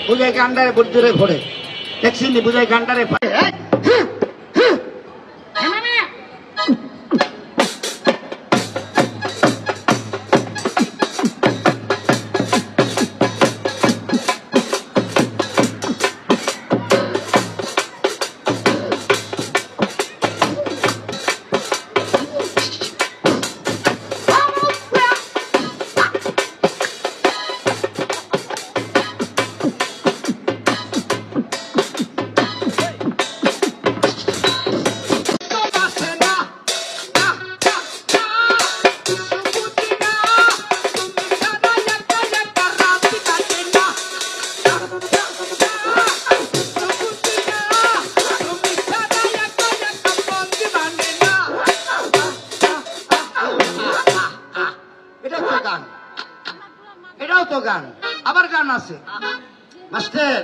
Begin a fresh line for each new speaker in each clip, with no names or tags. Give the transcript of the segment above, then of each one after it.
বুঝাই গান্ডারে বুদ্ধরে ভরে দেখছি বুঝাই গান্ডারে এটাও তো গান আবার গান আছে মাস্টার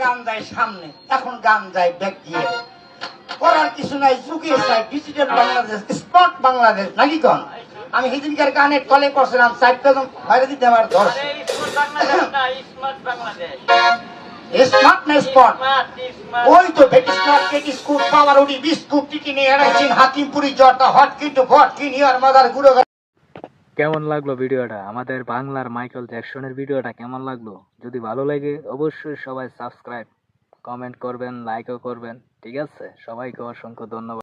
গান যায় সামনে এখন গান যায় ব্যাক গিয়ে করার কিছু নাই যুগে চাই ডিজিটাল বাংলাদেশ স্মার্ট বাংলাদেশ নাকি কোন আমি সেদিনকার গানের কলে করছিলাম চারটা জন বাইরে দিতে আমার ধর স্মার্ট না স্পট ওই তো বেটি স্মার্ট কেটি স্কুল পাওয়ার উডি বিস্কুট টিটি নিয়ে এড়াইছেন হাকিমপুরি জটা হট কিন্তু ভট কিনি আর মাদার গুঁড়ো।
কেমন লাগলো ভিডিওটা? আমাদের বাংলার মাইকেল জ্যাকসনের ভিডিওটা কেমন লাগলো? যদি ভালো লাগে অবশ্যই সবাই সাবস্ক্রাইব কমেন্ট করবেন, লাইকও করবেন। ঠিক আছে, সবাইকে অসংখ্য ধন্যবাদ।